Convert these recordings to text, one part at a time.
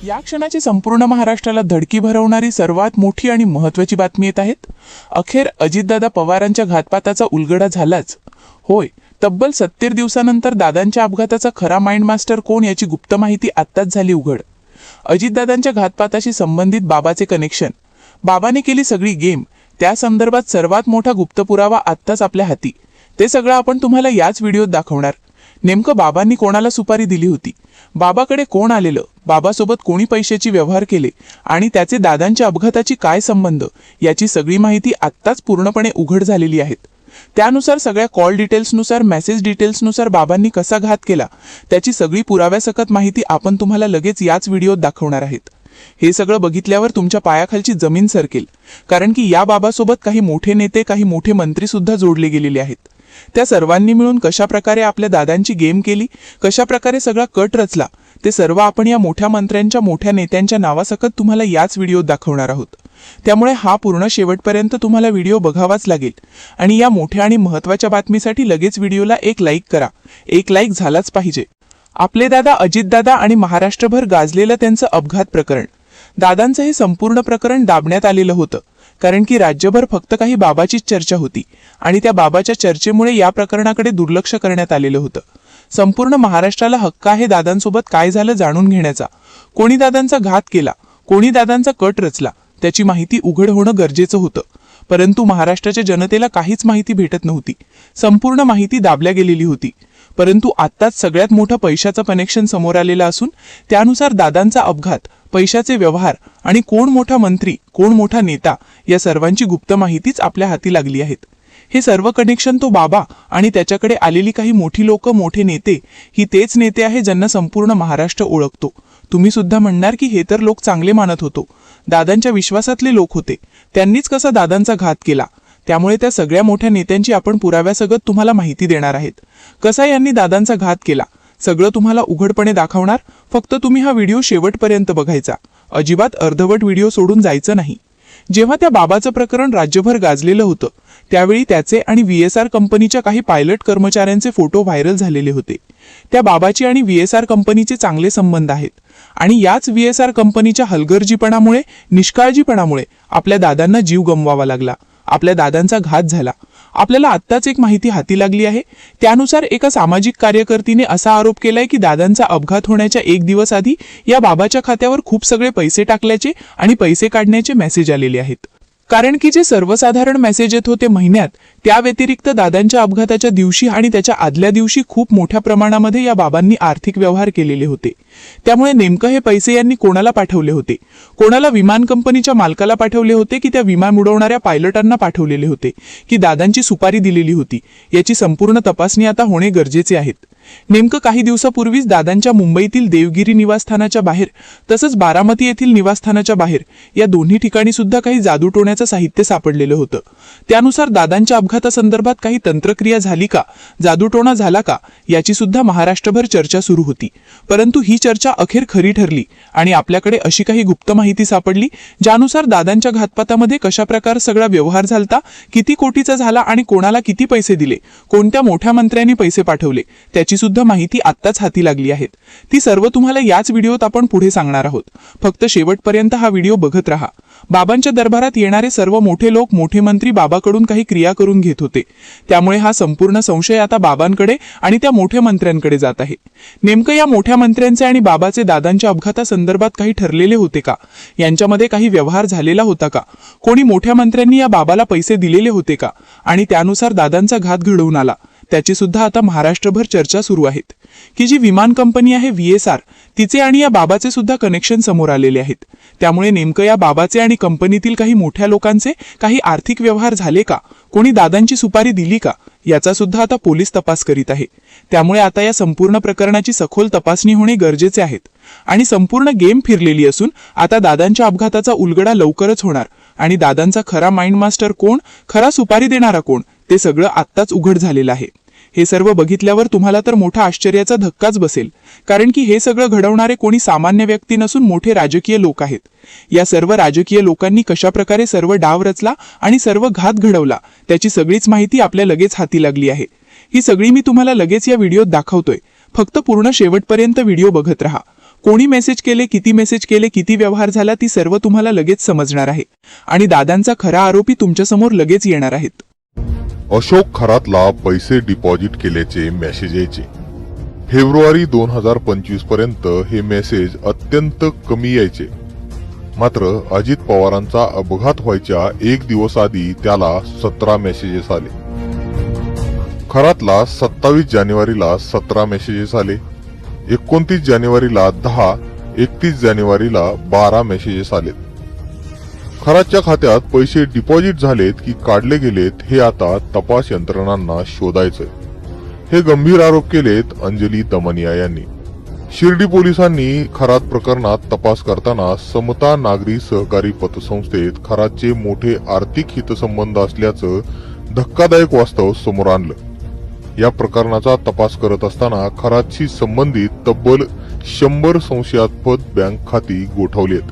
या क्षणाची संपूर्ण महाराष्ट्राला धडकी भरवणारी सर्वात मोठी आणि महत्त्वाची बातमी येत आहेत। अखेर अजितदादा पवारांच्या घातपाताचा उलगडा झालाच। होय, तब्बल 70 दिवसानंतर दादांच्या अपघाताचा खरा माइंड मास्टर कोण याची गुप्त माहिती आत्ताच झाली उघड। अजितदादांच्या घातपाताशी संबंधित बाबाचे कनेक्शन, बाबाने केली सगळी गेम, त्या संदर्भात सर्वात मोठा गुप्त पुरावा आत्ताच आपल्या हाती। ते सगळं आपण तुम्हाला याच व्हिडिओत दाखवणार। नेमकं बाबांनी कोणाला सुपारी दिली होती, बाबाकडे कोण आलेलं, बाबासोबत कोणी पैशाची व्यवहार केले आणि त्याचे दादांच्या अपघाताची काय संबंध, याची सगळी माहिती आत्ताच पूर्णपणे उघड झालेली आहे। त्यानुसार सगळ्या कॉल डिटेल्सनुसार, मेसेज डिटेल्सनुसार बाबांनी कसा घात केला त्याची सगळी पुराव्यासकट माहिती आपण तुम्हाला लगेच याच व्हिडिओत दाखवणार आहोत। हे सगळं बघितल्यावर तुमच्या पायाखालची जमीन सरकेल, कारण की या बाबासोबत काही मोठे नेते, काही मोठे मंत्री सुद्धा जोडले गेलेले आहेत। त्या सर्वांनी मिळून कशा प्रकारे आपल्या दादांची गेम केली, कशा प्रकारे सगळा कट रचला, ते सर्व आपण या मोठ्या मंत्र्यांच्या, मोठ्या नेत्यांच्या नावासकट तुम्हाला याच व्हिडिओत दाखवणार आहोत। त्यामुळे हा पूर्ण शेवटपर्यंत तुम्हाला व्हिडिओ बघावाच लागेल। आणि या मोठ्या आणि महत्त्वाच्या बातमीसाठी लगेच व्हिडिओला एक लाईक करा, एक लाईक झालाच पाहिजे। आपले दादा अजितदादा आणि महाराष्ट्रभर गाजलेलं त्यांचं अपघात प्रकरण। दादांचं हे संपूर्ण प्रकरण दाबण्यात आलेलं होतं, कारण की राज्यभर फक्त काही बाबाचीच चर्चा होती आणि त्या बाबाच्या चर्चेमुळे या प्रकरणाकडे दुर्लक्ष करण्यात आलेलं होतं। संपूर्ण महाराष्ट्राला हक्क आहे दादांसोबत काय झालं जाणून घेण्याचा। कोणी दादांचा घात केला, कोणी दादांचा कट रचला, त्याची माहिती उघड होणं गरजेचं होतं। परंतु महाराष्ट्राच्या जनतेला काहीच माहिती भेटत नव्हती, संपूर्ण माहिती दाबल्या गेलेली होती। परंतु आत्ताच सगळ्यात मोठं पैशाचं कनेक्शन समोर आलेलं असून त्यानुसार दादांचा अपघात, पैशाचे व्यवहार आणि कोण मोठा मंत्री, कोण मोठा नेता, या सर्वांची गुप्त माहितीच आपल्या हाती लागली आहेत। हे सर्व कनेक्शन तो बाबा आणि त्याच्याकडे आलेली काही मोठी लोक, मोठे नेते, ही तेच नेते आहे ज्यांना संपूर्ण महाराष्ट्र ओळखतो। तुम्ही सुद्धा म्हणणार की हे तर लोक चांगले मानत होतो, दादांच्या विश्वासातले लोक होते, त्यांनीच कसा दादांचा घात केला। त्यामुळे त्या सगळ्या मोठ्या नेत्यांची आपण पुराव्यासकट तुम्हाला माहिती देणार आहोत। कसा यांनी दादांचा घात केला सगळं तुम्हाला उघडपणे दाखवणार। फक्त तुम्ही हा व्हिडिओ शेवटपर्यंत बघायचा, अजिबात अर्धवट व्हिडिओ सोडून जायचं नाही। जेव्हा त्या बाबाचं प्रकरण राज्यभर गाजलेलं होतं त्यावेळी त्याचे आणि VSR कंपनीच्या काही पायलट कर्मचाऱ्यांचे फोटो व्हायरल झालेले होते। त्या बाबाची आणि VSR कंपनीचे चांगले संबंध आहेत आणि याच VSR कंपनीच्या हलगर्जीपणामुळे, निष्काळजीपणामुळे आपल्या दादांना जीव गमवावा लागला, आपल्या दादांचा घात झाला। आपल्याला आत्ताच एक माहिती हाती लागली आहे। त्यानुसार एका सामाजिक कार्यकर्तीने असा आरोप केलाय की दादांचा अपघात होण्याच्या 1 दिवस आधी या बाबाच्या खात्यावर खूप सगळे पैसे टाकल्याचे आणि पैसे काढण्याचे मेसेज आलेले आहेत। कारण की जे सर्वसाधारण मेसेज येत होते महिन्यात, त्या व्यतिरिक्त दादांच्या अपघाताच्या दिवशी आणि त्याच्या आदल्या दिवशी खूप मोठ्या प्रमाणामध्ये या बाबांनी आर्थिक व्यवहार केलेले होते। त्यामुळे नेमकं हे पैसे यांनी कोणाला पाठवले होते, कोणाला विमान कंपनीच्या मालकाला पाठवले होते की त्या विमान उडवणाऱ्या पायलटांना पाठवलेले होते की दादांची सुपारी दिलेली होती, याची संपूर्ण तपासणी आता होणे गरजेचे आहे। नेमकं काही दिवसापूर्वीच दादांच्या मुंबईतील देवगिरी निवासस्थानाच्या बाहेर, तसंच बारामती येथील निवासस्थानाच्या बाहेर या दोन्ही ठिकाणी सुद्धा काही जादूटोण्याचं साहित्य सापडलेलं होतं। त्यानुसार दादांच्या अपघातासंदर्भात काही तंत्रक्रिया झाली का, जादूटोणा झाला का, याची सुद्धा महाराष्ट्रभर चर्चा सुरू होती। परंतु ही चर्चा अखेर खरी ठरली आणि आपल्याकडे अशी काही गुप्त माहिती सापडली ज्यानुसार दादांच्या घातपातामध्ये कशा प्रकार सगळा व्यवहार झालता, किती कोटीचा झाला आणि कोणाला किती पैसे दिले, कोणत्या मोठ्या मंत्र्यांनी पैसे पाठवले, त्याची सुद्धा माहिती आत्ताच हाती लागली आहे। ती सर्व तुम्हाला याच व्हिडिओत आपण पुढे सांगणार आहोत। फक्त शेवटपर्यंत हा व्हिडिओ बघत राहा। बाबांच्या दरबारात येणारे सर्व मोठे लोक, मोठे मंत्री बाबाकडून काही क्रिया करून घेत होते, त्यामुळे हा संपूर्ण संशय आता बाबांकडे आणि त्या मोठ्या मंत्र्यांकडे जात आहे। नेमकं या मोठ्या मंत्र्यांचे आणि बाबाचे दादांच्या अपघातासंदर्भात काही ठरलेले होते का, यांच्यामध्ये काही व्यवहार झालेला होता का, कोणी मोठ्या मंत्र्यांनी या बाबाला पैसे दिलेले होते का आणि त्यानुसार दादांचा घात घडवून आला, त्याची सुद्धा आता महाराष्ट्रभर चर्चा सुरू आहेत। की जी विमान कंपनी आहे VSR, तिचे आणि या बाबाचे सुद्धा कनेक्शन समोर आलेले आहेत। त्यामुळे नेमकं या बाबाचे आणि कंपनीतील काही मोठ्या लोकांचे काही आर्थिक व्यवहार झाले का, कोणी दादांची सुपारी दिली का, याचा सुद्धा आता पोलीस तपास करीत आहे। त्यामुळे आता या संपूर्ण प्रकरणाची सखोल तपासणी होणे गरजेचे आहे आणि संपूर्ण गेम फिरलेली असून आता दादांच्या अपघाताचा उलगडा लवकरच होणार आणि दादांचा खरा माइंड मास्टर कोण, खरा सुपारी देणारा कोण, ते सगळं आत्ताच उघड झालेलं आहे। हे सर्व बघितल्यावर तुम्हाला तर मोठा आश्चर्याचा धक्काच बसेल, कारण की हे सगळं घडवणारे कोणी सामान्य व्यक्ती नसून मोठे राजकीय लोक आहेत। या सर्व राजकीय लोकांनी कशा प्रकारे सर्व डाव रचला आणि सर्व घात घडवला त्याची सगळीच माहिती आपल्या लगेच हाती लागली आहे। ही सगळी मी तुम्हाला लगेच या व्हिडिओत दाखवतोय, फक्त पूर्ण शेवटपर्यंत व्हिडिओ बघत राहा। कोणी मेसेज केले, किती मेसेज केले, किती व्यवहार झाला, ती सर्व तुम्हाला लगेच समजणार आहे आणि दादांचा खरा आरोपी तुमच्यासमोर लगेच येणार आहेत. अशोक खरातला पैसे डिपॉझिट केल्याचे मेसेज यायचे. फेब्रुवारी 2025 पर्यंत हे मेसेज अत्यंत कमी यायचे. मात्र अजित पवारांचा अपघात व्हायच्या एक दिवस आधी त्याला 17 मेसेजेस आले. खरातला 27 जानेवारीला 17 मेसेजेस आले, 29 जानेवारीला 10, 31 जानेवारीला 12 मेसेजेस आलेत. खरातच्या खात्यात पैसे डिपॉझिट झालेत की काढले गेलेत हे आता तपास यंत्रणांना शोधायचंय. हे गंभीर आरोप केलेत अंजली दमनिया यांनी. शिर्डी पोलिसांनी खरात प्रकरणात तपास करताना समता नागरी सहकारी पतसंस्थेत खरातचे मोठे आर्थिक हितसंबंध असल्याचं धक्कादायक वास्तव समोर आणलं. या प्रकरणाचा तपास करत असताना खरातशी संबंधित तब्बल 100 संशयास्पद बँक खाती गोठवलीत.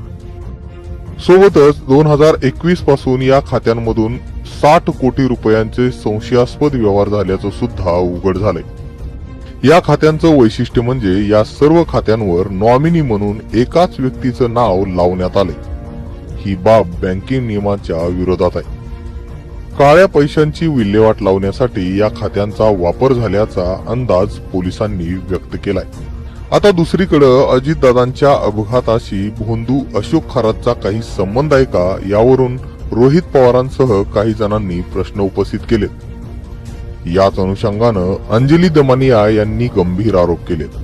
सोबतच 2021 पासून या खात्यांमधून 60 कोटी रुपयांचे संशयास्पद व्यवहार झाल्याचं सुद्धा उघड झालंय. या खात्यांचं वैशिष्ट्य म्हणजे या सर्व खात्यांवर नॉमिनी म्हणून एकाच व्यक्तीचं नाव लावण्यात आलंय. ही बाब बँकिंग नियमाच्या विरोधात आहे. काळ्या पैशांची विल्हेवाट लावण्यासाठी या खात्यांचा वापर झाल्याचा अंदाज पोलिसांनी व्यक्त केलाय. आता दुसरीकडे अजितदादांच्या अपघाताशी भोंदू अशोक खरातचा काही संबंध आहे का, यावरून रोहित पवारांसह काही जणांनी प्रश्न उपस्थित केलेत. याच अनुषंगानं अंजली दमनिया यांनी गंभीर आरोप केलेत.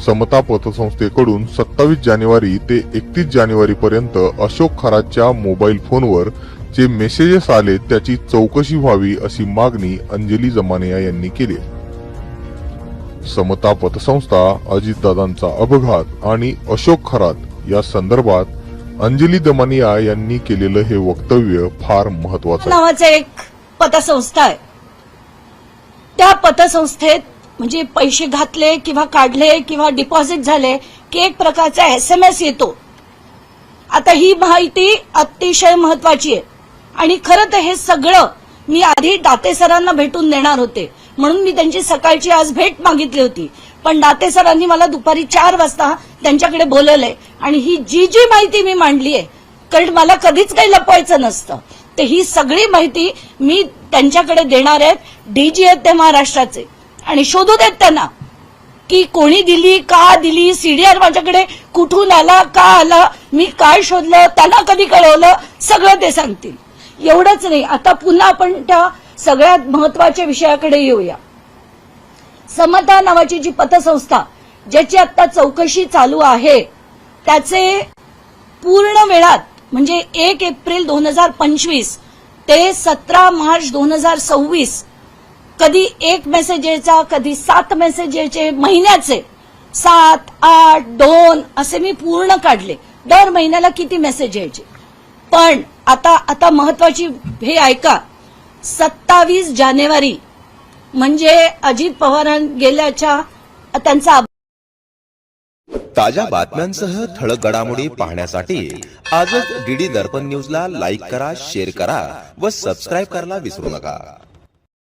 समता पतसंस्थेकडून 27 जानेवारी ते 31 जानेवारी पर्यंत अशोक खरातच्या मोबाईल फोनवर जे मेसेजेस आले त्याची चौकशी व्हावी अशी मागणी अंजली दमनिया यांनी केली. समता पतसंस्था, अजितदादांचा अपघात आणि अशोक खरात या संदर्भात अंजली दमनिया यांनी केलेलं हे वक्तव्य फार महत्वाचं आहे. नावाचं एक पतसंस्था आहे. त्या पतसंस्थेत म्हणजे पैसे घातले किंवा काढले किंवा डिपॉझिट झाले की एक प्रकारचा SMS येतो. आता ही माहिती अतिशय महत्वाची आहे आणि खरं तर हे सगळं मी आधी दाते सरांना भेटून देणार होते, म्हणून मी त्यांची सकाळची आज भेट मागितली होती. पण दाते सरांनी मला दुपारी 4 वाजता त्यांच्याकडे बोलवलंय आणि ही जी माहिती मी मांडली आहे, कारण मला कधीच काही लपवायचं नसतं, तर ही सगळी माहिती मी त्यांच्याकडे देणार आहेत. DG आहेत ते महाराष्ट्राचे आणि शोधू देत त्यांना की कोणी दिली, का दिली, CDR माझ्याकडे कुठून आला, का आला, मी काय शोधलं, त्यांना कधी कळवलं, सगळं ते सांगतील. एवढंच नाही, आता पुन्हा आपण त्या सगळ्यात महत्वाच्या विषयाकडे येऊया. समता नावाची जी पतसंस्था ज्याची आता चौकशी चालू आहे, त्याचे पूर्ण वेळात म्हणजे 1 एप्रिल 2025 ते 17 मार्च 2026 कधी 1 मेसेज यायचा, कधी 7 मेसेज यायचे, महिन्याचे 7, 8, 2 असे मी पूर्ण काढले. दर महिन्याला किती मेसेज यायचे. पण आता महत्वाची हे ऐका, 27 जानेवारी म्हणजे अजित पवार गेल्याच्या त्यांचा ताज्या बातम्यांसह ठळक घडामोडी पाहण्यासाठी आजच DD दर्पण न्यूजला लाईक करा, शेअर करा व सबस्क्राईब करायला विसरू नका.